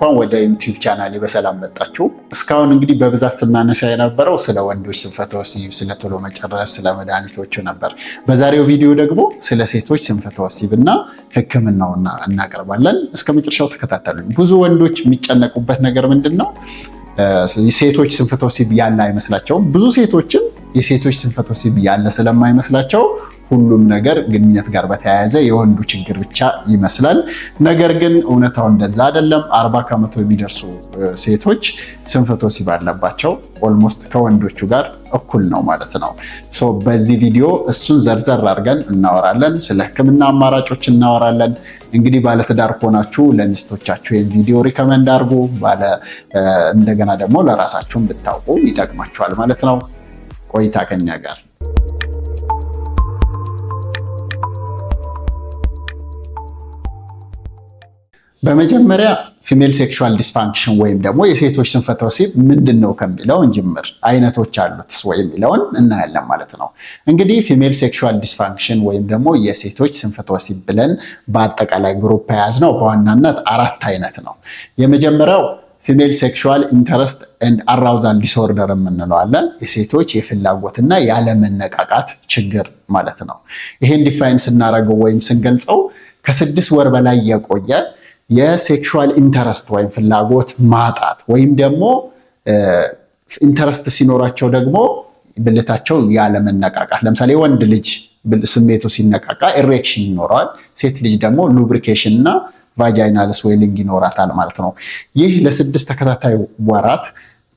እንኳን ወደ ዩቲዩብ ቻናሌ በሰላም መጣችሁ። እስካሁን እንግዲህ በብዛት ስናነሳ የነበረው ስለ ወንዶች ስንፈተ ወሲብ፣ ስለ ቶሎ መጨረስ፣ ስለ መድኃኒቶቹ ነበር። በዛሬው ቪዲዮ ደግሞ ስለ ሴቶች ስንፈተ ወሲብ እና ሕክምናውን እናቀርባለን። እስከ መጨረሻው ተከታተሉኝ። ብዙ ወንዶች የሚጨነቁበት ነገር ምንድን ነው? ሴቶች ስንፈተ ወሲብ ያለ አይመስላቸውም። ብዙ ሴቶችም የሴቶች ስንፈተ ወሲብ ያለ ስለማይመስላቸው ሁሉም ነገር ግንኙነት ጋር በተያያዘ የወንዱ ችግር ብቻ ይመስላል። ነገር ግን እውነታው እንደዛ አይደለም። 40 ከመቶ የሚደርሱ ሴቶች ስንፈተ ወሲብ አለባቸው። ኦልሞስት ከወንዶቹ ጋር እኩል ነው ማለት ነው። በዚህ ቪዲዮ እሱን ዘርዘር አድርገን እናወራለን። ስለ ህክምና አማራጮች እናወራለን። እንግዲህ ባለትዳር ከሆናችሁ ለሚስቶቻችሁ ይህን ቪዲዮ ሪከመንድ አድርጉ። እንደገና ደግሞ ለራሳችሁን ብታውቁ ይጠቅማችኋል ማለት ነው። ቆይታ ከኛ ጋር። በመጀመሪያ ፊሜል ሴክሹዋል ዲስፋንክሽን ወይም ደግሞ የሴቶች ስንፈተ ወሲብ ምንድን ነው ከሚለው እንጀምር። አይነቶች አሉት ወይ የሚለውን እናያለን ማለት ነው። እንግዲህ ፊሜል ሴክሹዋል ዲስፋንክሽን ወይም ደግሞ የሴቶች ስንፈተ ወሲብ ብለን በአጠቃላይ ግሩፕ የያዝነው በዋናነት 4 አይነት ነው። የመጀመሪያው ፊሜል ሴክሹዋል ኢንተረስት ኤንድ አራውዛል ዲስኦርደር የምንለው አለ። የሴቶች የፍላጎትና ያለመነቃቃት ችግር ማለት ነው። ይሄን ዲፋይን ስናደርገው ወይም ስንገልጸው ከ6 ወር በላይ የቆየ የሴክሹዋል ኢንተረስት ወይም ፍላጎት ማጣት ወይም ደግሞ ኢንተረስት ሲኖራቸው ደግሞ ብልታቸው ያለመነቃቃት። ለምሳሌ ወንድ ልጅ ስሜቱ ሲነቃቃ ኢሬክሽን ይኖረዋል። ሴት ልጅ ደግሞ ሉብሪኬሽን እና ቫጃይናል ስዌሊንግ ይኖራታል ማለት ነው። ይህ ለ6 ተከታታይ ወራት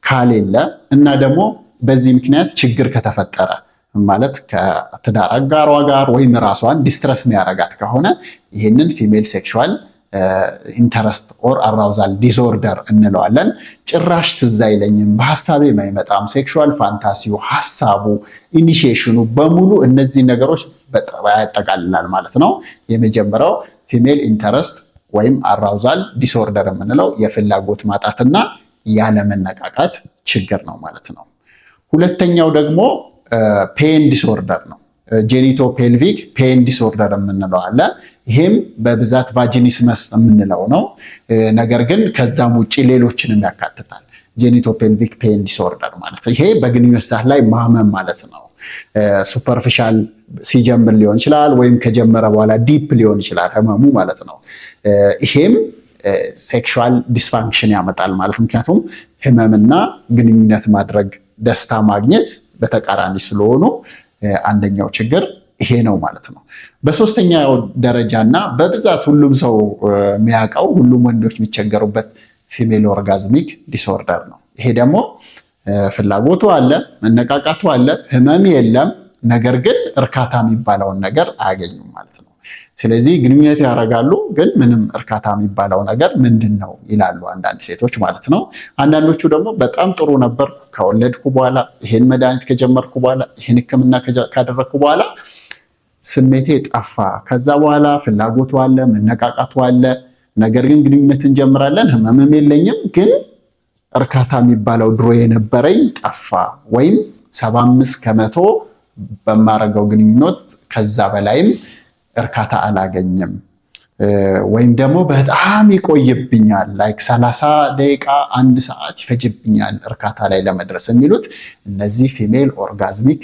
ካሌለ እና ደግሞ በዚህ ምክንያት ችግር ከተፈጠረ ማለት ከትዳር አጋሯ ጋር ወይም ራሷን ዲስትረስ የሚያረጋት ከሆነ ይህንን ፊሜል ሴክሹዋል ኢንተረስት ኦር አራውዛል ዲስኦርደር እንለዋለን። ጭራሽ ትዝ አይለኝም፣ በሀሳቤ የማይመጣም፣ ሴክሹዋል ፋንታሲው፣ ሀሳቡ፣ ኢኒሺዬሽኑ በሙሉ እነዚህ ነገሮች ያጠቃልላል ማለት ነው። የመጀመሪያው ፊሜል ኢንተረስት ወይም አራውዛል ዲስኦርደር የምንለው የፍላጎት ማጣትና ያለመነቃቃት ችግር ነው ማለት ነው። ሁለተኛው ደግሞ ፔን ዲስኦርደር ነው። ጄኒቶ ፔልቪክ ፔን ዲስኦርደር የምንለው አለ። ይሄም በብዛት ቫጂኒስመስ የምንለው ነው። ነገር ግን ከዛም ውጭ ሌሎችንም ያካትታል። ጄኒቶ ፔልቪክ ፔን ዲስኦርደር ማለት ይሄ በግንኙነት ሰዓት ላይ ማመም ማለት ነው። ሱፐርፊሻል ሲጀምር ሊሆን ይችላል ወይም ከጀመረ በኋላ ዲፕ ሊሆን ይችላል ህመሙ ማለት ነው። ይሄም ሴክሹዋል ዲስፋንክሽን ያመጣል ማለት ምክንያቱም ህመምና ግንኙነት ማድረግ ደስታ ማግኘት በተቃራኒ ስለሆኑ አንደኛው ችግር ይሄ ነው ማለት ነው። በሶስተኛው ደረጃና በብዛት ሁሉም ሰው የሚያውቀው ሁሉም ወንዶች የሚቸገሩበት ፊሜል ኦርጋዝሚክ ዲስኦርደር ነው። ይሄ ደግሞ ፍላጎቱ አለ፣ መነቃቃቱ አለ፣ ህመም የለም፣ ነገር ግን እርካታ የሚባለውን ነገር አያገኙም ማለት ነው። ስለዚህ ግንኙነት ያደርጋሉ፣ ግን ምንም እርካታ የሚባለው ነገር ምንድን ነው ይላሉ አንዳንድ ሴቶች ማለት ነው። አንዳንዶቹ ደግሞ በጣም ጥሩ ነበር ከወለድኩ በኋላ፣ ይሄን መድኃኒት ከጀመርኩ በኋላ፣ ይሄን ህክምና ካደረግኩ በኋላ ስሜቴ ጠፋ፣ ከዛ በኋላ ፍላጎቱ አለ፣ መነቃቃቱ አለ፣ ነገር ግን ግንኙነት እንጀምራለን፣ ህመምም የለኝም፣ ግን እርካታ የሚባለው ድሮ የነበረኝ ጠፋ፣ ወይም 75 ከመቶ በማረገው ግንኙነት ከዛ በላይም እርካታ አላገኝም፣ ወይም ደግሞ በጣም ይቆይብኛል፣ ላይክ 30 ደቂቃ 1 ሰዓት ይፈጅብኛል እርካታ ላይ ለመድረስ የሚሉት እነዚህ ፊሜል ኦርጋዝሚክ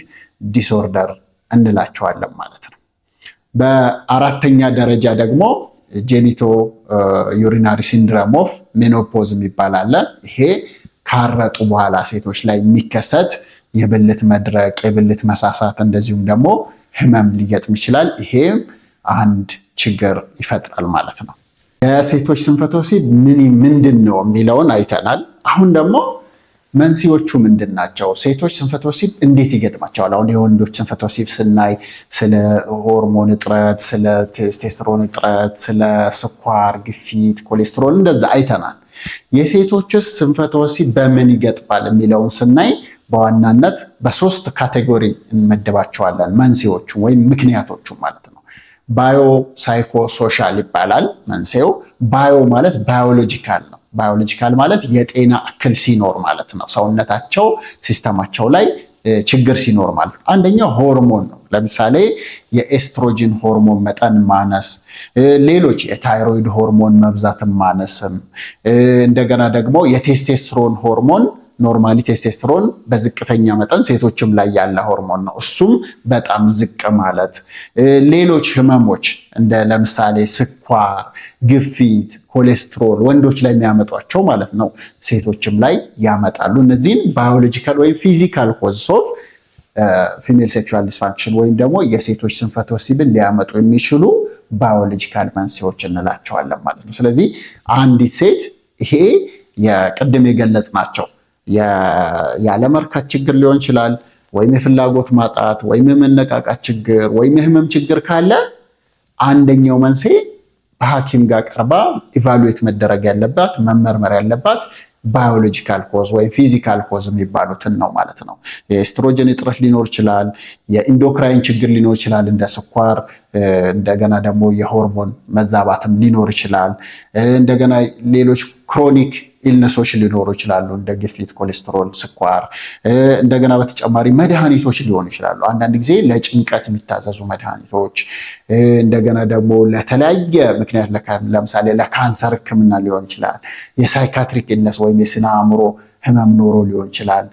ዲስኦርደር እንላቸዋለን ማለት ነው። በአራተኛ ደረጃ ደግሞ ጄኒቶ ዩሪናሪ ሲንድረም ኦፍ ሜኖፖዝ የሚባል አለ። ይሄ ካረጡ በኋላ ሴቶች ላይ የሚከሰት የብልት መድረቅ፣ የብልት መሳሳት እንደዚሁም ደግሞ ህመም ሊገጥም ይችላል። ይሄም አንድ ችግር ይፈጥራል ማለት ነው። የሴቶች ስንፈተ ወሲብ ምንድን ነው የሚለውን አይተናል። አሁን ደግሞ መንስኤዎቹ ምንድን ናቸው? ሴቶች ስንፈተ ወሲብ እንዴት ይገጥማቸዋል? አሁን የወንዶች ስንፈተ ወሲብ ስናይ ስለ ሆርሞን እጥረት፣ ስለ ቴስቶስትሮን እጥረት፣ ስለ ስኳር፣ ግፊት፣ ኮሌስትሮል እንደዛ አይተናል። የሴቶችስ ስንፈተ ወሲብ በምን ይገጥማል የሚለውን ስናይ በዋናነት በ3 ካቴጎሪ እንመድባቸዋለን። መንስኤዎቹ ወይም ምክንያቶቹ ማለት ነው። ባዮ ሳይኮ ሶሻል ይባላል መንስኤው። ባዮ ማለት ባዮሎጂካል ነው። ባዮሎጂካል ማለት የጤና እክል ሲኖር ማለት ነው። ሰውነታቸው ሲስተማቸው ላይ ችግር ሲኖር ማለት ነው። አንደኛው ሆርሞን ነው። ለምሳሌ የኤስትሮጂን ሆርሞን መጠን ማነስ፣ ሌሎች የታይሮይድ ሆርሞን መብዛትም ማነስም፣ እንደገና ደግሞ የቴስቴስትሮን ሆርሞን ኖርማሊ ቴስቴስትሮን በዝቅተኛ መጠን ሴቶችም ላይ ያለ ሆርሞን ነው። እሱም በጣም ዝቅ ማለት፣ ሌሎች ህመሞች እንደ ለምሳሌ ስኳር፣ ግፊት፣ ኮሌስትሮል ወንዶች ላይ የሚያመጧቸው ማለት ነው ሴቶችም ላይ ያመጣሉ። እነዚህን ባዮሎጂካል ወይም ፊዚካል ኮዝስ ኦፍ ፊሜል ሴክሹዋል ዲስፋንክሽን ወይም ደግሞ የሴቶች ስንፈተ ወሲብን ሊያመጡ የሚችሉ ባዮሎጂካል መንስኤዎች እንላቸዋለን ማለት ነው። ስለዚህ አንዲት ሴት ይሄ የቅድም የገለጽናቸው ያለመርካት ችግር ሊሆን ይችላል፣ ወይም የፍላጎት ማጣት፣ ወይም የመነቃቃት ችግር፣ ወይም የህመም ችግር ካለ አንደኛው መንስኤ በሐኪም ጋር ቀርባ ኢቫሉዌት መደረግ ያለባት መመርመር ያለባት ባዮሎጂካል ኮዝ ወይም ፊዚካል ኮዝ የሚባሉትን ነው ማለት ነው። የኤስትሮጅን እጥረት ሊኖር ይችላል፣ የኢንዶክራይን ችግር ሊኖር ይችላል እንደ ስኳር፣ እንደገና ደግሞ የሆርሞን መዛባትም ሊኖር ይችላል። እንደገና ሌሎች ክሮኒክ ኢልነሶች ሊኖሩ ይችላሉ እንደ ግፊት፣ ኮሌስትሮል፣ ስኳር። እንደገና በተጨማሪ መድኃኒቶች ሊሆኑ ይችላሉ። አንዳንድ ጊዜ ለጭንቀት የሚታዘዙ መድኃኒቶች፣ እንደገና ደግሞ ለተለያየ ምክንያት ለምሳሌ ለካንሰር ሕክምና ሊሆን ይችላል። የሳይካትሪክ ኢልነስ ወይም የስነ አእምሮ ህመም ኖሮ ሊሆን ይችላል።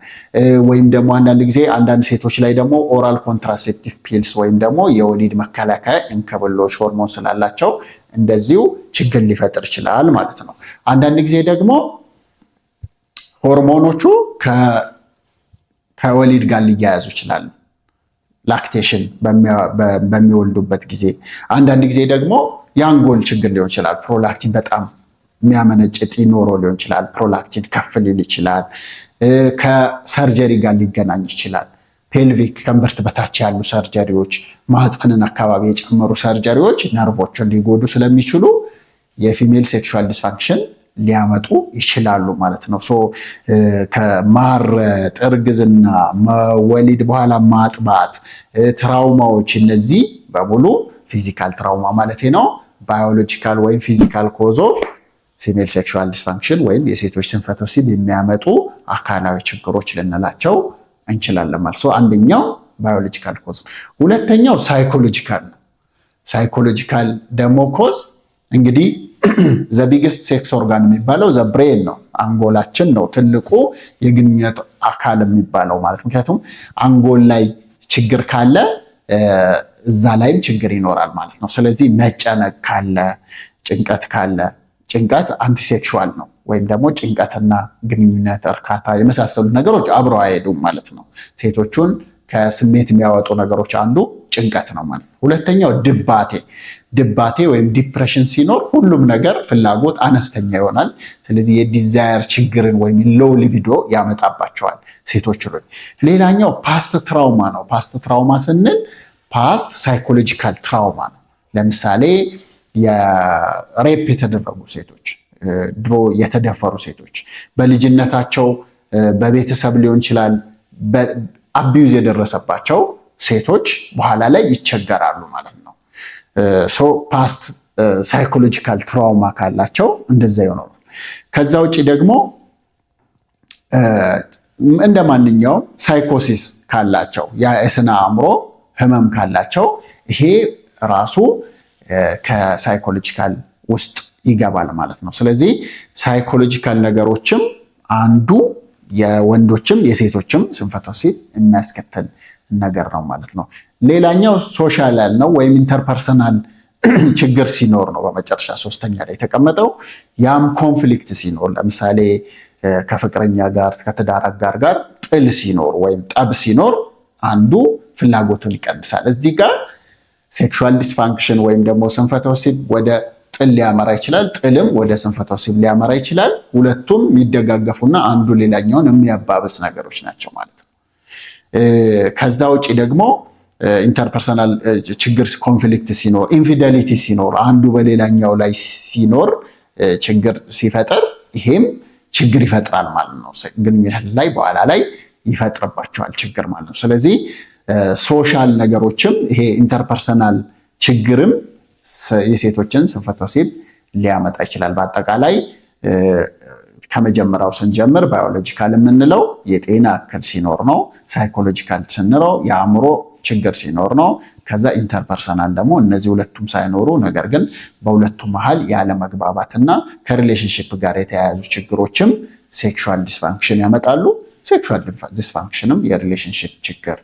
ወይም ደግሞ አንዳንድ ጊዜ አንዳንድ ሴቶች ላይ ደግሞ ኦራል ኮንትራሴፕቲቭ ፒልስ ወይም ደግሞ የወሊድ መከላከያ እንክብሎች ሆርሞን ስላላቸው እንደዚሁ ችግር ሊፈጥር ይችላል ማለት ነው። አንዳንድ ጊዜ ደግሞ ሆርሞኖቹ ከወሊድ ጋር ሊያያዙ ይችላሉ፣ ላክቴሽን በሚወልዱበት ጊዜ። አንዳንድ ጊዜ ደግሞ የአንጎል ችግር ሊሆን ይችላል። ፕሮላክቲን በጣም የሚያመነጭ እጢ ኖሮ ሊሆን ይችላል። ፕሮላክቲን ከፍ ሊል ይችላል። ከሰርጀሪ ጋር ሊገናኝ ይችላል። ፔልቪክ ከእምብርት በታች ያሉ ሰርጀሪዎች፣ ማህፀንን አካባቢ የጨመሩ ሰርጀሪዎች ነርቮችን ሊጎዱ ስለሚችሉ የፊሜል ሴክሹዋል ዲስፋንክሽን ሊያመጡ ይችላሉ ማለት ነው። ከማረጥ፣ እርግዝና፣ መወሊድ በኋላ ማጥባት፣ ትራውማዎች፣ እነዚህ በሙሉ ፊዚካል ትራውማ ማለት ነው ባዮሎጂካል ወይም ፊዚካል ኮዝ ኦፍ ፊሜል ሴክሹዋል ዲስፋንክሽን ወይም የሴቶች ስንፈተ ወሲብ የሚያመጡ አካላዊ ችግሮች ልንላቸው እንችላለን ማለት ነው። አንደኛው ባዮሎጂካል ኮዝ፣ ሁለተኛው ሳይኮሎጂካል ነው። ሳይኮሎጂካል ደግሞ ኮዝ እንግዲህ ዘ ቢግስት ሴክስ ኦርጋን የሚባለው ዘ ብሬን ነው፣ አንጎላችን ነው ትልቁ የግንኙነት አካል የሚባለው ማለት። ምክንያቱም አንጎል ላይ ችግር ካለ እዛ ላይም ችግር ይኖራል ማለት ነው። ስለዚህ መጨነቅ ካለ፣ ጭንቀት ካለ፣ ጭንቀት አንቲሴክሹዋል ነው ወይም ደግሞ ጭንቀትና ግንኙነት፣ እርካታ የመሳሰሉት ነገሮች አብረው አይሄዱም ማለት ነው። ሴቶቹን ከስሜት የሚያወጡ ነገሮች አንዱ ጭንቀት ነው ማለት ነው። ሁለተኛው ድባቴ ወይም ዲፕሬሽን ሲኖር ሁሉም ነገር ፍላጎት አነስተኛ ይሆናል። ስለዚህ የዲዛየር ችግርን ወይም ሎው ሊቢዶ ያመጣባቸዋል ሴቶች ላይ። ሌላኛው ፓስት ትራውማ ነው። ፓስት ትራውማ ስንል ፓስት ሳይኮሎጂካል ትራውማ ነው። ለምሳሌ የሬፕ የተደረጉ ሴቶች፣ ድሮ የተደፈሩ ሴቶች፣ በልጅነታቸው በቤተሰብ ሊሆን ይችላል አቢዩዝ የደረሰባቸው ሴቶች በኋላ ላይ ይቸገራሉ ማለት ነው። ፓስት ሳይኮሎጂካል ትራውማ ካላቸው እንደዛ ይሆናል። ከዛ ውጭ ደግሞ እንደ ማንኛውም ሳይኮሲስ ካላቸው የስነ አእምሮ ህመም ካላቸው ይሄ ራሱ ከሳይኮሎጂካል ውስጥ ይገባል ማለት ነው። ስለዚህ ሳይኮሎጂካል ነገሮችም አንዱ የወንዶችም የሴቶችም ስንፈተ ወሲብ የሚያስከትል ነገር ነው ማለት ነው። ሌላኛው ሶሻል ነው ወይም ኢንተርፐርሰናል ችግር ሲኖር ነው በመጨረሻ ሶስተኛ ላይ የተቀመጠው። ያም ኮንፍሊክት ሲኖር፣ ለምሳሌ ከፍቅረኛ ጋር ከትዳር አጋር ጋር ጥል ሲኖር ወይም ጠብ ሲኖር አንዱ ፍላጎቱን ይቀንሳል። እዚህ ጋር ሴክሹዋል ዲስፋንክሽን ወይም ደግሞ ስንፈተ ወሲብ ወደ ጥል ሊያመራ ይችላል። ጥልም ወደ ስንፈተ ወሲብ ሊያመራ ይችላል። ሁለቱም የሚደጋገፉና አንዱ ሌላኛውን የሚያባብስ ነገሮች ናቸው ማለት ነው። ከዛ ውጭ ደግሞ ኢንተርፐርሰናል ችግር ኮንፍሊክት ሲኖር፣ ኢንፊደሊቲ ሲኖር፣ አንዱ በሌላኛው ላይ ሲኖር ችግር ሲፈጠር ይሄም ችግር ይፈጥራል ማለት ነው። ግንኙነት ላይ በኋላ ላይ ይፈጥርባቸዋል ችግር ማለት ነው። ስለዚህ ሶሻል ነገሮችም ይሄ ኢንተርፐርሰናል ችግርም የሴቶችን ስንፈተ ወሲብ ሊያመጣ ይችላል። በአጠቃላይ ከመጀመሪያው ስንጀምር ባዮሎጂካል የምንለው የጤና እክል ሲኖር ነው። ሳይኮሎጂካል ስንለው የአእምሮ ችግር ሲኖር ነው። ከዛ ኢንተርፐርሰናል ደግሞ እነዚህ ሁለቱም ሳይኖሩ ነገር ግን በሁለቱ መሃል ያለመግባባትና ከሪሌሽንሽፕ ጋር የተያያዙ ችግሮችም ሴክሹዋል ዲስፋንክሽን ያመጣሉ። ሴክሹዋል ዲስፋንክሽንም የሪሌሽንሽፕ ችግር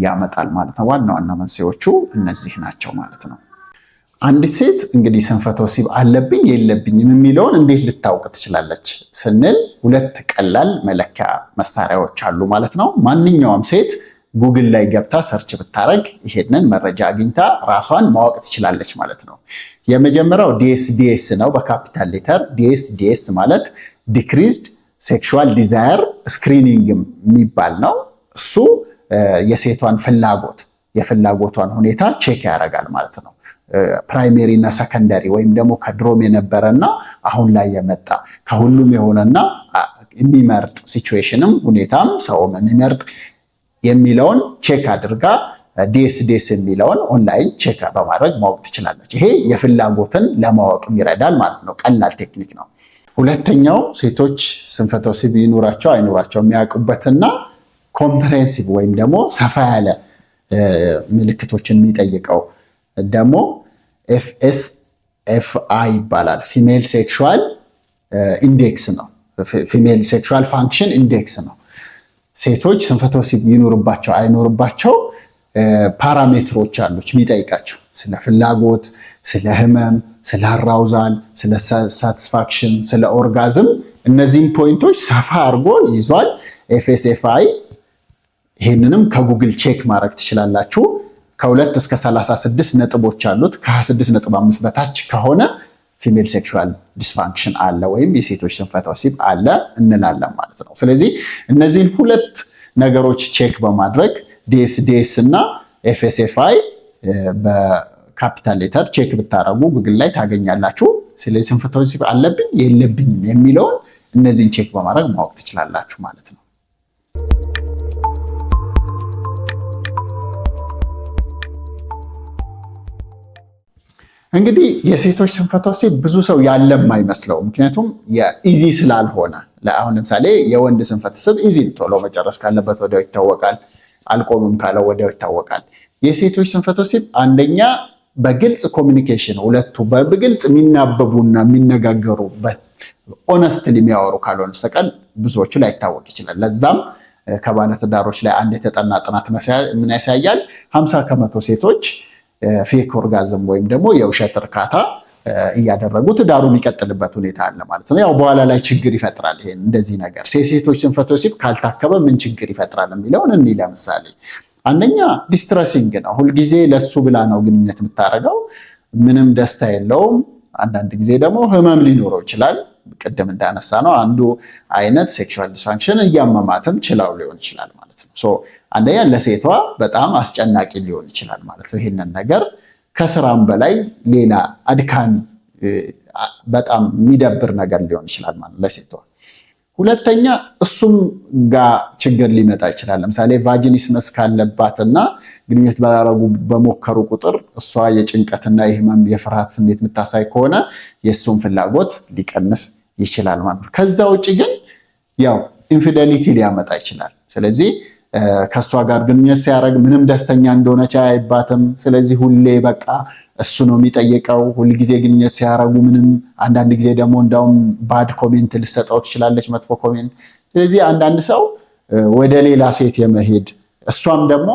ያመጣል ማለት ነው። ዋና ዋና መንስኤዎቹ እነዚህ ናቸው ማለት ነው። አንዲት ሴት እንግዲህ ስንፈተ ወሲብ አለብኝ የለብኝም የሚለውን እንዴት ልታውቅ ትችላለች ስንል ሁለት ቀላል መለኪያ መሳሪያዎች አሉ ማለት ነው። ማንኛውም ሴት ጉግል ላይ ገብታ ሰርች ብታረግ ይሄንን መረጃ አግኝታ ራሷን ማወቅ ትችላለች ማለት ነው። የመጀመሪያው ዲኤስዲኤስ ነው በካፒታል ሌተር። ዲኤስዲኤስ ማለት ዲክሪዝድ ሴክሹዋል ዲዛየር ስክሪኒንግ የሚባል ነው። እሱ የሴቷን የፍላጎቷን ሁኔታ ቼክ ያደርጋል ማለት ነው። ፕራይሜሪ እና ሰከንደሪ ወይም ደግሞ ከድሮም የነበረና አሁን ላይ የመጣ ከሁሉም የሆነና የሚመርጥ ሲቹዌሽንም ሁኔታም ሰውም የሚመርጥ የሚለውን ቼክ አድርጋ ዲኤስዲኤስ የሚለውን ኦንላይን ቼክ በማድረግ ማወቅ ትችላለች። ይሄ የፍላጎትን ለማወቅ ይረዳል ማለት ነው። ቀላል ቴክኒክ ነው። ሁለተኛው ሴቶች ስንፈተ ወሲብ ይኑራቸው አይኑራቸው የሚያውቁበትና ኮምፕሬሄንሲቭ ወይም ደግሞ ሰፋ ያለ ምልክቶችን የሚጠይቀው ደግሞ FSFI ይባላል። ፊሜል ሴክሹዋል ኢንዴክስ ነው። ፊሜል ሴክሹዋል ፋንክሽን ኢንዴክስ ነው። ሴቶች ስንፈተ ወሲብ ይኑርባቸው አይኑርባቸው ፓራሜትሮች አሉት የሚጠይቃቸው ስለ ፍላጎት፣ ስለ ህመም፣ ስለ አራውዛል፣ ስለ ሳቲስፋክሽን፣ ስለ ኦርጋዝም እነዚህን ፖይንቶች ሰፋ አድርጎ ይዟል FSFI። ይህንንም ከጉግል ቼክ ማድረግ ትችላላችሁ። ከ2 እስከ 36 ነጥቦች አሉት። ከ26.5 በታች ከሆነ ፊሜል ሴክሹዋል ዲስፋንክሽን አለ ወይም የሴቶች ስንፈተ ወሲብ አለ እንላለን ማለት ነው። ስለዚህ እነዚህን ሁለት ነገሮች ቼክ በማድረግ ዲኤስዲኤስ እና FSFI በካፒታል ሌተር ቼክ ብታረጉ ጉግል ላይ ታገኛላችሁ። ስለዚህ ስንፈተ ወሲብ አለብኝ የለብኝም የሚለውን እነዚህን ቼክ በማድረግ ማወቅ ትችላላችሁ ማለት ነው። እንግዲህ የሴቶች ስንፈተ ወሲብ ብዙ ሰው ያለም አይመስለው። ምክንያቱም የኢዚ ስላልሆነ አሁን ለምሳሌ የወንድ ስንፈተ ወሲብ ኢዚ ቶሎ መጨረስ ካለበት ወዲያው ይታወቃል፣ አልቆምም ካለው ወዲያው ይታወቃል። የሴቶች ስንፈተ ወሲብ አንደኛ በግልጽ ኮሚኒኬሽን ሁለቱ በግልጽ የሚናበቡና የሚነጋገሩበት ኦነስትሊ የሚያወሩ ካልሆነ በስተቀር ብዙዎቹ ላይ ይታወቅ ይችላል። ለዛም ከባለትዳሮች ላይ አንድ የተጠና ጥናት ምን ያሳያል? 50% ሴቶች ፌክ ኦርጋዝም ወይም ደግሞ የውሸት እርካታ እያደረጉ ትዳሩ የሚቀጥልበት ሁኔታ አለ ማለት ነው። ያው በኋላ ላይ ችግር ይፈጥራል። ይሄን እንደዚህ ነገር ሴቶች ስንፈተ ወሲብ ካልታከበ ምን ችግር ይፈጥራል የሚለውን እንይ። ለምሳሌ አንደኛ ዲስትረሲንግ ነው። ሁልጊዜ ለሱ ብላ ነው ግንኙነት የምታደርገው፣ ምንም ደስታ የለውም። አንዳንድ ጊዜ ደግሞ ህመም ሊኖረው ይችላል። ቅድም እንዳነሳ ነው አንዱ አይነት ሴክሹዋል ዲስፋንክሽን እያመማትም ችላው ሊሆን ይችላል ማለት ነው። አንደኛ ለሴቷ በጣም አስጨናቂ ሊሆን ይችላል ማለት ነው። ይህንን ነገር ከስራም በላይ ሌላ አድካሚ በጣም የሚደብር ነገር ሊሆን ይችላል ማለት ለሴቷ። ሁለተኛ እሱም ጋር ችግር ሊመጣ ይችላል። ለምሳሌ ቫጂኒስመስ ካለባትና ግንኙነት ባደረጉ በሞከሩ ቁጥር እሷ የጭንቀትና የህመም የፍርሃት ስሜት የምታሳይ ከሆነ የእሱም ፍላጎት ሊቀንስ ይችላል ማለት ነው። ከዛ ውጭ ግን ያው ኢንፊደሊቲ ሊያመጣ ይችላል። ስለዚህ ከእሷ ጋር ግንኙነት ሲያደርግ ምንም ደስተኛ እንደሆነች አይባትም። ስለዚህ ሁሌ በቃ እሱ ነው የሚጠይቀው። ሁልጊዜ ግንኙነት ሲያደርጉ ምንም፣ አንዳንድ ጊዜ ደግሞ እንዳውም ባድ ኮሜንት ልሰጠው ትችላለች፣ መጥፎ ኮሜንት። ስለዚህ አንዳንድ ሰው ወደ ሌላ ሴት የመሄድ እሷም ደግሞ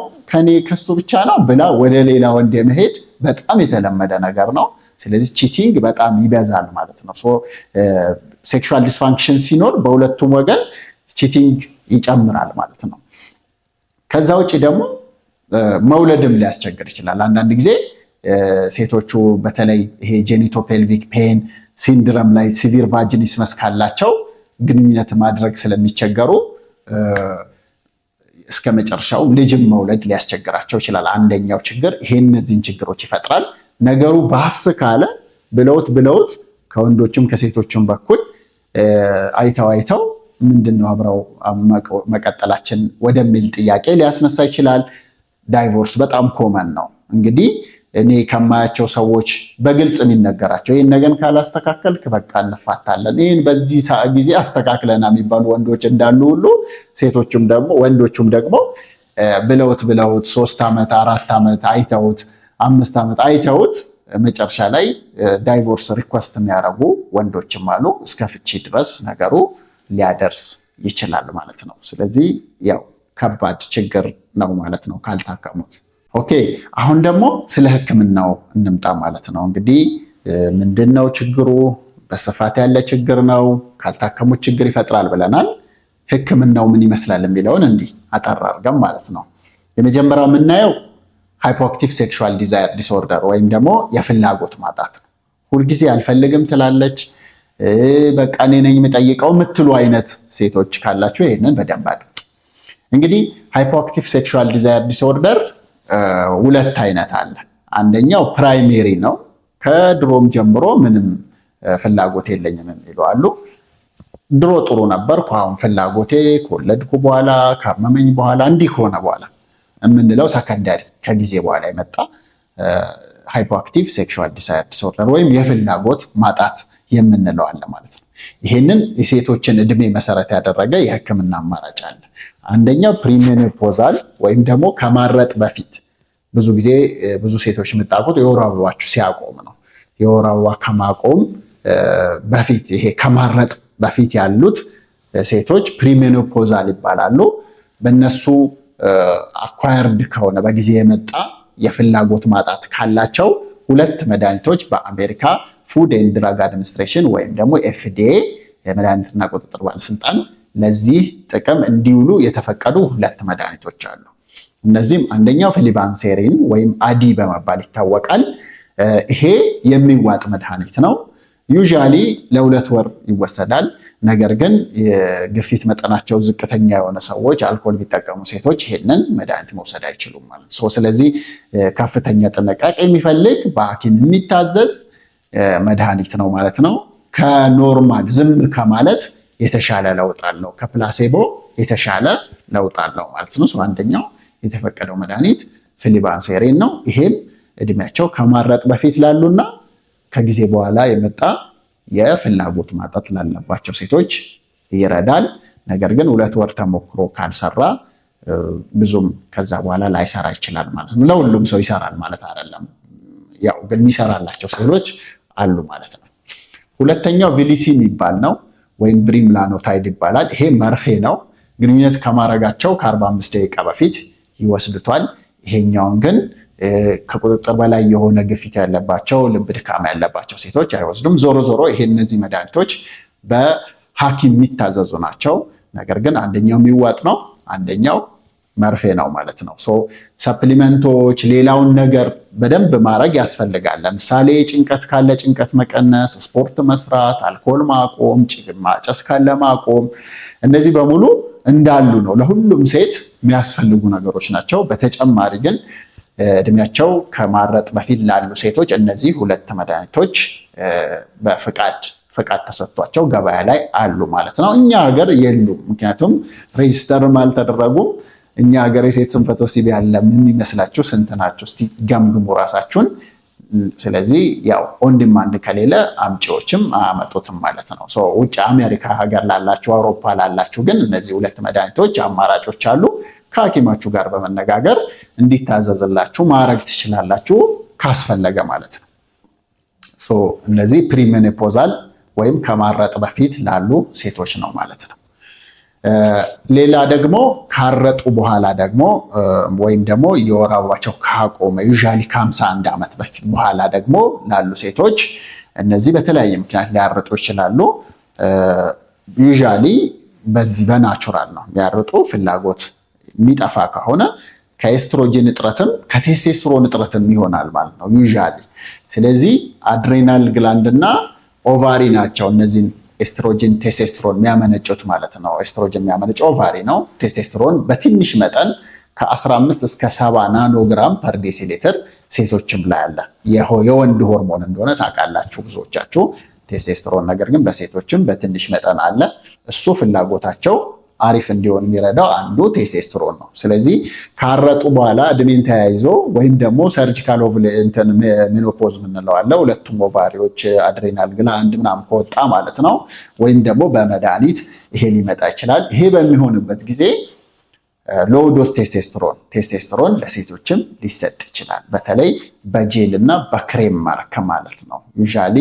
ከሱ ብቻ ነው ብላ ወደ ሌላ ወንድ የመሄድ በጣም የተለመደ ነገር ነው። ስለዚህ ቺቲንግ በጣም ይበዛል ማለት ነው። ሴክሹዋል ዲስፋንክሽን ሲኖር በሁለቱም ወገን ቺቲንግ ይጨምራል ማለት ነው። ከዛ ውጭ ደግሞ መውለድም ሊያስቸግር ይችላል። አንዳንድ ጊዜ ሴቶቹ በተለይ ይሄ ጄኒቶፔልቪክ ፔን ሲንድረም ላይ ሲቪር ቫጂኒስመስ ካላቸው ግንኙነት ማድረግ ስለሚቸገሩ እስከ መጨረሻው ልጅም መውለድ ሊያስቸግራቸው ይችላል። አንደኛው ችግር ይሄ እነዚህን ችግሮች ይፈጥራል። ነገሩ ባስ ካለ ብለውት ከወንዶችም ከሴቶችም በኩል አይተው ምንድነው አብረው መቀጠላችን ወደሚል ጥያቄ ሊያስነሳ ይችላል። ዳይቮርስ በጣም ኮመን ነው። እንግዲህ እኔ ከማያቸው ሰዎች በግልጽ የሚነገራቸው ይህን ነገር ካላስተካከልክ በቃ እንፋታለን፣ ይህን በዚህ ጊዜ አስተካክለና የሚባሉ ወንዶች እንዳሉ ሁሉ ወንዶቹም ደግሞ ብለውት 3 ዓመት 4 ዓመት አይተውት 5 ዓመት አይተውት መጨረሻ ላይ ዳይቮርስ ሪኩዌስት የሚያደርጉ ወንዶችም አሉ። እስከ ፍቺ ድረስ ነገሩ ሊያደርስ ይችላል ማለት ነው። ስለዚህ ያው ከባድ ችግር ነው ማለት ነው ካልታከሙት። ኦኬ አሁን ደግሞ ስለ ሕክምናው እንምጣ ማለት ነው። እንግዲህ ምንድነው ችግሩ? በስፋት ያለ ችግር ነው። ካልታከሙት ችግር ይፈጥራል ብለናል። ሕክምናው ምን ይመስላል የሚለውን እንዲህ አጠር አድርገን ማለት ነው። የመጀመሪያው የምናየው ሃይፖአክቲቭ ሴክሹዋል ዲዛየር ዲስኦርደር ወይም ደግሞ የፍላጎት ማጣት ነው። ሁልጊዜ አልፈልግም ትላለች፣ በቃ እኔ ነኝ የምጠይቀው የምትሉ አይነት ሴቶች ካላችሁ ይህንን በደንብ አድምጡ። እንግዲህ ሃይፖአክቲቭ ሴክሹዋል ዲዛየር ዲስኦርደር 2 አይነት አለ። አንደኛው ፕራይሜሪ ነው። ከድሮም ጀምሮ ምንም ፍላጎት የለኝም የሚሉ አሉ። ድሮ ጥሩ ነበርኩ፣ አሁን ፍላጎቴ ከወለድኩ በኋላ ካመመኝ በኋላ እንዲህ ከሆነ በኋላ የምንለው ሰከንዳሪ ከጊዜ በኋላ የመጣ ሃይፖአክቲቭ ሴክሹዋል ዲዛየር ዲስኦርደር ወይም የፍላጎት ማጣት የምንለው አለ ማለት ነው። ይሄንን የሴቶችን እድሜ መሰረት ያደረገ የህክምና አማራጭ አለ። አንደኛው ፕሪሜኖፖዛል ወይም ደግሞ ከማረጥ በፊት ብዙ ጊዜ ብዙ ሴቶች የምታውቁት የወር አበባችሁ ሲያቆም ነው። የወር አበባ ከማቆም በፊት ይሄ ከማረጥ በፊት ያሉት ሴቶች ፕሪሜኖፖዛል ይባላሉ። በእነሱ አኳየርድ ከሆነ በጊዜ የመጣ የፍላጎት ማጣት ካላቸው 2 መድኃኒቶች በአሜሪካ ፉድ ኤንድ ድራግ አድሚኒስትሬሽን ወይም ደግሞ ኤፍዲኤ የመድኃኒትና ቁጥጥር ባለስልጣን ለዚህ ጥቅም እንዲውሉ የተፈቀዱ 2 መድኃኒቶች አሉ። እነዚህም አንደኛው ፍሊባንሴሪን ወይም አዲ በመባል ይታወቃል። ይሄ የሚዋጥ መድኃኒት ነው። ዩዥያሊ ለ2 ወር ይወሰዳል። ነገር ግን የግፊት መጠናቸው ዝቅተኛ የሆነ ሰዎች፣ አልኮል የሚጠቀሙ ሴቶች ይሄንን መድኃኒት መውሰድ አይችሉም ማለት ነው። ስለዚህ ከፍተኛ ጥንቃቄ የሚፈልግ በሐኪም የሚታዘዝ መድኃኒት ነው ማለት ነው። ከኖርማል ዝም ከማለት የተሻለ ለውጥ አለው። ከፕላሴቦ የተሻለ ለውጥ አለው ማለት ነው። አንደኛው የተፈቀደው መድኃኒት ፍሊባንሴሪን ነው። ይሄም እድሜያቸው ከማረጥ በፊት ላሉና ከጊዜ በኋላ የመጣ የፍላጎት ማጣት ላለባቸው ሴቶች ይረዳል። ነገር ግን 2 ወር ተሞክሮ ካልሰራ ብዙም ከዛ በኋላ ላይሰራ ይችላል ማለት ነው። ለሁሉም ሰው ይሰራል ማለት አይደለም። ያው ግን የሚሰራላቸው ሴቶች አሉ ማለት ነው። ሁለተኛው ቪሊሲ የሚባል ነው ወይም ብሪምላኖታይድ ይባላል። ይሄ መርፌ ነው። ግንኙነት ከማድረጋቸው ከ45 ደቂቃ በፊት ይወስዱታል። ይሄኛውን ግን ከቁጥጥር በላይ የሆነ ግፊት ያለባቸው፣ ልብ ድካም ያለባቸው ሴቶች አይወስዱም። ዞሮ ዞሮ ይሄ እነዚህ መድኃኒቶች በሐኪም የሚታዘዙ ናቸው። ነገር ግን አንደኛው የሚዋጥ ነው፣ አንደኛው መርፌ ነው ማለት ነው። ሰፕሊመንቶች፣ ሌላውን ነገር በደንብ ማድረግ ያስፈልጋል። ለምሳሌ ጭንቀት ካለ ጭንቀት መቀነስ፣ ስፖርት መስራት፣ አልኮል ማቆም፣ ጭግማ ማጨስ ካለ ማቆም፣ እነዚህ በሙሉ እንዳሉ ነው። ለሁሉም ሴት የሚያስፈልጉ ነገሮች ናቸው። በተጨማሪ ግን እድሜያቸው ከማረጥ በፊት ላሉ ሴቶች እነዚህ 2 መድኃኒቶች ፍቃድ ተሰጥቷቸው ገበያ ላይ አሉ ማለት ነው። እኛ ሀገር የሉም፣ ምክንያቱም ሬጅስተርም አልተደረጉም። እኛ ሀገር የሴት ስንፈተ ወሲብ ያለ የሚመስላችሁ ስንት ናቸው? እስቲ ገምግሙ ራሳችሁን። ስለዚህ ያው ኦን ዲማንድ ከሌለ አምጪዎችም አያመጡትም ማለት ነው። ውጭ አሜሪካ ሀገር ላላችሁ፣ አውሮፓ ላላችሁ ግን እነዚህ 2 መድኃኒቶች አማራጮች አሉ። ከሐኪማችሁ ጋር በመነጋገር እንዲታዘዝላችሁ ማድረግ ትችላላችሁ ካስፈለገ ማለት ነው። እነዚህ ፕሪሜኖፖዛል ወይም ከማረጥ በፊት ላሉ ሴቶች ነው ማለት ነው። ሌላ ደግሞ ካረጡ በኋላ ደግሞ ወይም ደግሞ የወር አበባቸው ካቆመ ዩዥያሊ ከ51 ዓመት በፊት በኋላ ደግሞ ላሉ ሴቶች እነዚህ በተለያየ ምክንያት ሊያርጡ ይችላሉ። ዩዥያሊ በዚህ በናቹራል ነው የሚያርጡ። ፍላጎት የሚጠፋ ከሆነ ከኤስትሮጅን እጥረትም ከቴስቴስትሮን እጥረትም ይሆናል ማለት ነው ዩዥያሊ። ስለዚህ አድሬናል ግላንድ እና ኦቫሪ ናቸው እነዚህን ኤስትሮጅን ቴስቴስትሮን የሚያመነጩት ማለት ነው። ኤስትሮጅን የሚያመነጨው ኦቫሪ ነው። ቴስቴስትሮን በትንሽ መጠን ከ15 እስከ 70 ናኖግራም ፐር ዴሲሊትር ሴቶችም ላይ አለ። የወንድ ሆርሞን እንደሆነ ታውቃላችሁ ብዙዎቻችሁ ቴስቴስትሮን። ነገር ግን በሴቶችም በትንሽ መጠን አለ። እሱ ፍላጎታቸው አሪፍ እንዲሆን የሚረዳው አንዱ ቴስቴስትሮን ነው። ስለዚህ ካረጡ በኋላ እድሜን ተያይዞ ወይም ደግሞ ሰርጂካል ሜኖፖዝ የምንለው አለ። ሁለቱም ኦቫሪዎች አድሬናል ግላንድ ምናምን ከወጣ ማለት ነው። ወይም ደግሞ በመድኃኒት ይሄ ሊመጣ ይችላል። ይሄ በሚሆንበት ጊዜ ሎው ዶዝ ቴስቴስትሮን ለሴቶችም ሊሰጥ ይችላል። በተለይ በጄል እና በክሬም መልክ ማለት ነው። ዩዥዋሊ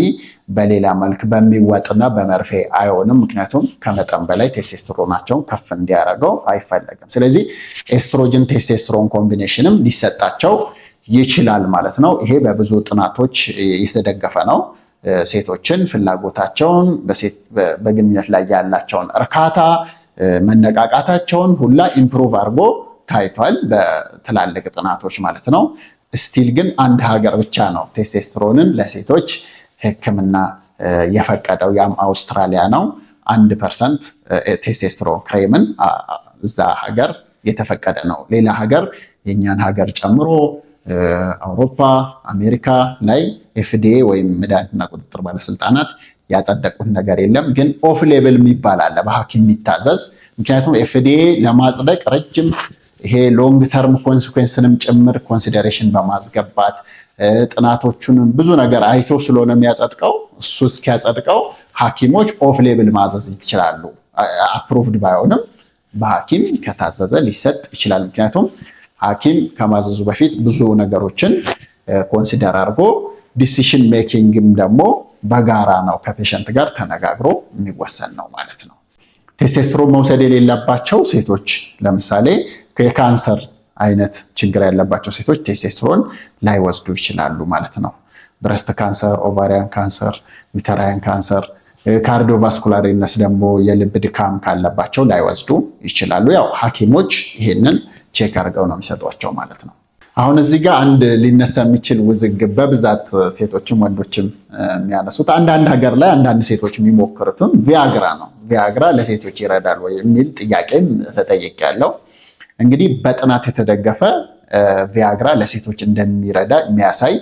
በሌላ መልክ በሚወጥና በመርፌ አይሆንም። ምክንያቱም ከመጠን በላይ ቴስቴስትሮናቸውን ከፍ እንዲያደርገው አይፈለግም። ስለዚህ ኤስትሮጅን ቴስቴስትሮን ኮምቢኔሽንም ሊሰጣቸው ይችላል ማለት ነው። ይሄ በብዙ ጥናቶች የተደገፈ ነው። ሴቶችን ፍላጎታቸውን፣ በግንኙነት ላይ ያላቸውን እርካታ፣ መነቃቃታቸውን ሁላ ኢምፕሩቭ አድርጎ ታይቷል በትላልቅ ጥናቶች ማለት ነው። ስቲል ግን አንድ ሀገር ብቻ ነው ቴስቴስትሮንን ለሴቶች ሕክምና የፈቀደው፣ ያም አውስትራሊያ ነው። 1% ቴስቴስትሮን ክሬምን እዛ ሀገር የተፈቀደ ነው። ሌላ ሀገር የእኛን ሀገር ጨምሮ አውሮፓ፣ አሜሪካ ላይ ኤፍዲኤ ወይም መድኃኒትና ቁጥጥር ባለስልጣናት ያጸደቁት ነገር የለም። ግን ኦፍ ሌብል የሚባል አለ በሐኪም የሚታዘዝ። ምክንያቱም ኤፍዲኤ ለማጽደቅ ረጅም ይሄ ሎንግ ተርም ኮንሲኩዌንስንም ጭምር ኮንሲደሬሽን በማስገባት ጥናቶቹንም ብዙ ነገር አይቶ ስለሆነ የሚያጸድቀው፣ እሱ እስኪያጸድቀው ሐኪሞች ኦፍ ሌብል ማዘዝ ይችላሉ። አፕሩቭድ ባይሆንም በሐኪም ከታዘዘ ሊሰጥ ይችላል። ምክንያቱም ሐኪም ከማዘዙ በፊት ብዙ ነገሮችን ኮንሲደር አድርጎ ዲሲሽን ሜኪንግም ደግሞ በጋራ ነው ከፔሸንት ጋር ተነጋግሮ የሚወሰን ነው ማለት ነው። ቴስቴስትሮን መውሰድ የሌለባቸው ሴቶች ለምሳሌ የካንሰር አይነት ችግር ያለባቸው ሴቶች ቴስቴስትሮን ላይወስዱ ይችላሉ ማለት ነው። ብረስት ካንሰር፣ ኦቫሪያን ካንሰር፣ ዩተራያን ካንሰር፣ ካርዲዮቫስኩላር ኢልነስ ደግሞ የልብ ድካም ካለባቸው ላይወስዱ ይችላሉ። ያው ሐኪሞች ይሄንን ቼክ አድርገው ነው የሚሰጧቸው ማለት ነው። አሁን እዚህ ጋር አንድ ሊነሳ የሚችል ውዝግብ በብዛት ሴቶችም ወንዶችም የሚያነሱት አንዳንድ ሀገር ላይ አንዳንድ ሴቶች የሚሞክሩትም ቪያግራ ነው። ቪያግራ ለሴቶች ይረዳል ወይ የሚል ጥያቄም ተጠይቄያለሁ። እንግዲህ በጥናት የተደገፈ ቪያግራ ለሴቶች እንደሚረዳ የሚያሳይ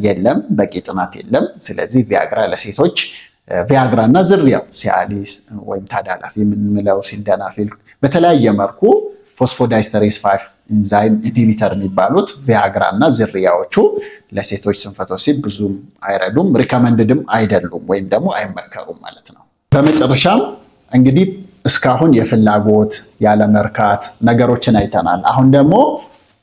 የለም፣ በቂ ጥናት የለም። ስለዚህ ቪያግራ ለሴቶች ቪያግራ እና ዝርያው ሲአሊስ ወይም ታዳላፊ የምንለው ሲልደናፊል በተለያየ መልኩ ፎስፎዳይስተሬዝ 5 ኢንዛይም ኢንሂቢተር የሚባሉት ቪያግራ እና ዝርያዎቹ ለሴቶች ስንፈተ ወሲብ ብዙም አይረዱም፣ ሪከመንድድም አይደሉም ወይም ደግሞ አይመከሩም ማለት ነው። በመጨረሻም እንግዲህ እስካሁን የፍላጎት ያለመርካት ነገሮችን አይተናል። አሁን ደግሞ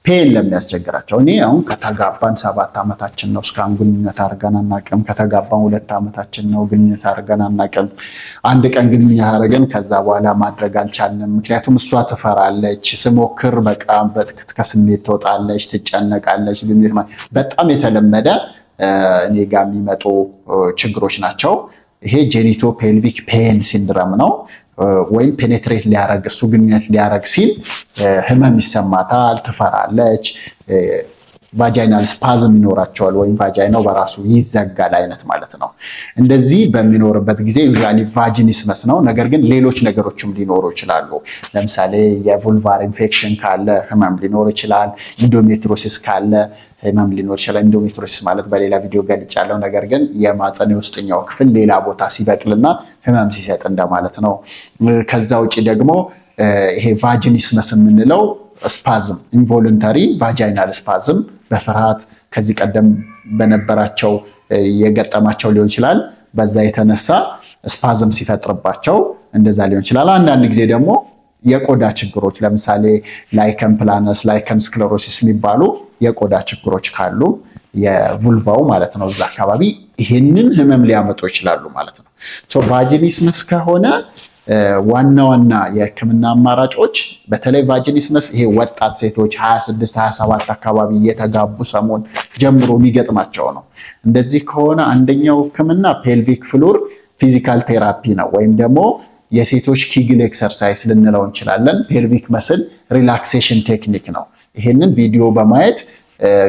ፔን ለሚያስቸግራቸው እኔ አሁን ከተጋባን 7 ዓመታችን ነው፣ እስካሁን ግንኙነት አድርገን አናውቅም። ከተጋባን 2 ዓመታችን ነው፣ ግንኙነት አድርገን አናውቅም። አንድ ቀን ግንኙነት አድርገን ከዛ በኋላ ማድረግ አልቻልንም። ምክንያቱም እሷ ትፈራለች፣ ስሞክር በቃ ከስሜት ትወጣለች፣ ትጨነቃለች። ግንኙነት በጣም የተለመደ እኔ ጋር የሚመጡ ችግሮች ናቸው። ይሄ ጄኒቶ ፔልቪክ ፔን ሲንድረም ነው። ወይም ፔኔትሬት ሊያረግ እሱ ግንኙነት ሊያረግ ሲል ህመም ይሰማታል፣ ትፈራለች፣ ቫጃይናል ስፓዝም ይኖራቸዋል ወይም ቫጃይናው በራሱ ይዘጋል አይነት ማለት ነው። እንደዚህ በሚኖርበት ጊዜ ዩዥዋሊ ቫጂኒስመስ ነው። ነገር ግን ሌሎች ነገሮችም ሊኖሩ ይችላሉ። ለምሳሌ የvulvar ኢንፌክሽን ካለ ህመም ሊኖር ይችላል። ኢንዶሜትሪዮሲስ ካለ ህመም ሊኖር ይችላል። ኢንዶሜትሪዮሲስ ማለት በሌላ ቪዲዮ ገልጫለሁ። ነገር ግን የማፀን የውስጠኛው ክፍል ሌላ ቦታ ሲበቅልና ህመም ሲሰጥ እንደማለት ነው። ከዛ ውጭ ደግሞ ይሄ ቫጂኒስመስ የምንለው ስፓዝም፣ ኢንቮሉንታሪ ቫጃይናል ስፓዝም በፍርሃት ከዚህ ቀደም በነበራቸው የገጠማቸው ሊሆን ይችላል። በዛ የተነሳ ስፓዝም ሲፈጥርባቸው እንደዛ ሊሆን ይችላል። አንዳንድ ጊዜ ደግሞ የቆዳ ችግሮች ለምሳሌ ላይከን ፕላነስ፣ ላይከን ስክለሮሲስ የሚባሉ የቆዳ ችግሮች ካሉ የvulቫው ማለት ነው እዛ አካባቢ ይሄንን ህመም ሊያመጡ ይችላሉ ማለት ነው። ቫጂኒስመስ ከሆነ ዋና ዋና የህክምና አማራጮች በተለይ ቫጂኒስመስ ይሄ ወጣት ሴቶች 26 27 አካባቢ እየተጋቡ ሰሞን ጀምሮ የሚገጥማቸው ነው። እንደዚህ ከሆነ አንደኛው ህክምና ፔልቪክ ፍሎር ፊዚካል ቴራፒ ነው፣ ወይም ደግሞ የሴቶች ኪግል ኤክሰርሳይዝ ልንለው እንችላለን። ፔልቪክ መስል ሪላክሴሽን ቴክኒክ ነው። ይሄንን ቪዲዮ በማየት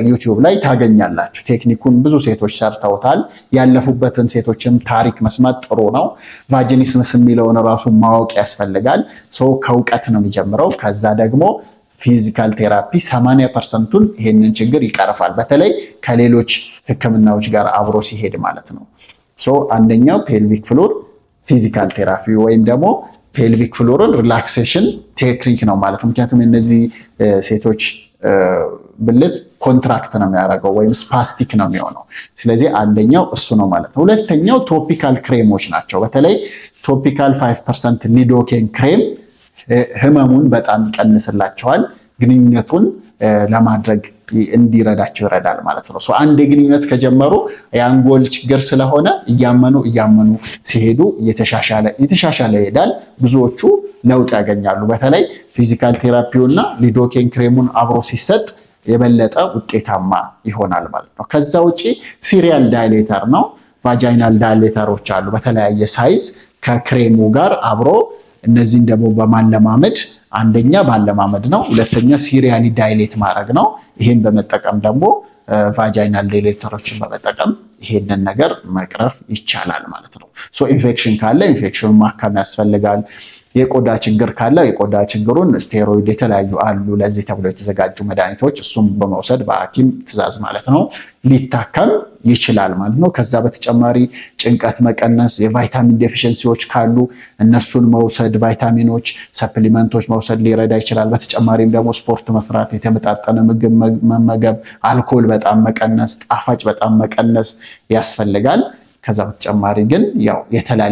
ዩቲዩብ ላይ ታገኛላችሁ። ቴክኒኩን ብዙ ሴቶች ሰርተውታል። ያለፉበትን ሴቶችም ታሪክ መስማት ጥሩ ነው። ቫጂኒስመስ የሚለውን ራሱ ማወቅ ያስፈልጋል። ሰው ከእውቀት ነው የሚጀምረው። ከዛ ደግሞ ፊዚካል ቴራፒ 80%ቱን ይሄንን ችግር ይቀርፋል። በተለይ ከሌሎች ህክምናዎች ጋር አብሮ ሲሄድ ማለት ነው። አንደኛው ፔልቪክ ፍሎር ፊዚካል ቴራፒ ወይም ደግሞ ፔልቪክ ፍሎርን ሪላክሴሽን ቴክኒክ ነው ማለት ነው። ምክንያቱም እነዚህ ሴቶች ብልት ኮንትራክት ነው የሚያደርገው ወይም ስፓስቲክ ነው የሚሆነው። ስለዚህ አንደኛው እሱ ነው ማለት ነው። ሁለተኛው ቶፒካል ክሬሞች ናቸው። በተለይ ቶፒካል 5% ሊዶኬን ክሬም ህመሙን በጣም ይቀንስላቸዋል። ግንኙነቱን ለማድረግ እንዲረዳቸው ይረዳል ማለት ነው። አንድ ግንኙነት ከጀመሩ የአንጎል ችግር ስለሆነ እያመኑ ሲሄዱ እየተሻሻለ ይሄዳል። ብዙዎቹ ለውጥ ያገኛሉ። በተለይ ፊዚካል ቴራፒውና ሊዶኬን ክሬሙን አብሮ ሲሰጥ የበለጠ ውጤታማ ይሆናል ማለት ነው። ከዛ ውጪ ሲሪያል ዳይሌተር ነው። ቫጃይናል ዳይሌተሮች አሉ በተለያየ ሳይዝ ከክሬሙ ጋር አብሮ። እነዚህን ደግሞ በማለማመድ አንደኛ ባለማመድ ነው፣ ሁለተኛ ሲሪያሊ ዳይሌት ማድረግ ነው። ይሄን በመጠቀም ደግሞ ቫጃይናል ዳይሌተሮችን በመጠቀም ይሄንን ነገር መቅረፍ ይቻላል ማለት ነው። ኢንፌክሽን ካለ ኢንፌክሽኑን ማከም ያስፈልጋል። የቆዳ ችግር ካለ የቆዳ ችግሩን ስቴሮይድ የተለያዩ አሉ ለዚህ ተብሎ የተዘጋጁ መድኃኒቶች እሱም በመውሰድ በሐኪም ትዕዛዝ ማለት ነው ሊታከም ይችላል ማለት ነው። ከዛ በተጨማሪ ጭንቀት መቀነስ፣ የቫይታሚን ዴፊሽንሲዎች ካሉ እነሱን መውሰድ፣ ቫይታሚኖች፣ ሰፕሊመንቶች መውሰድ ሊረዳ ይችላል። በተጨማሪም ደግሞ ስፖርት መስራት፣ የተመጣጠነ ምግብ መመገብ፣ አልኮል በጣም መቀነስ፣ ጣፋጭ በጣም መቀነስ ያስፈልጋል። ከዛ በተጨማሪ ግን ያው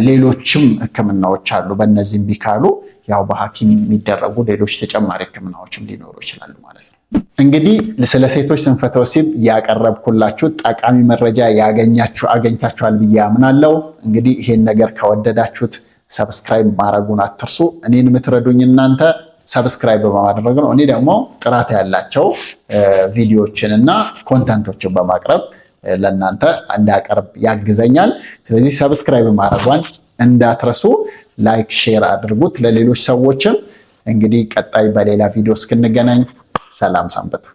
ሌሎችም ህክምናዎች አሉ። በእነዚህም ቢካሉ ያው በሐኪም የሚደረጉ ሌሎች ተጨማሪ ህክምናዎችም ሊኖሩ ይችላሉ ማለት ነው። እንግዲህ ስለ ሴቶች ስንፈተ ወሲብ ያቀረብኩላችሁ ጠቃሚ መረጃ አገኝታችኋል ብዬ አምናለሁ። እንግዲህ ይሄን ነገር ከወደዳችሁት ሰብስክራይብ ማድረጉን አትርሱ። እኔን የምትረዱኝ እናንተ ሰብስክራይብ በማድረግ ነው። እኔ ደግሞ ጥራት ያላቸው ቪዲዮዎችን እና ኮንተንቶችን በማቅረብ ለእናንተ እንዳቀርብ ያግዘኛል። ስለዚህ ሰብስክራይብ ማድረጓን እንዳትረሱ፣ ላይክ ሼር አድርጉት ለሌሎች ሰዎችም። እንግዲህ ቀጣይ በሌላ ቪዲዮ እስክንገናኝ ሰላም ሰንብቱ።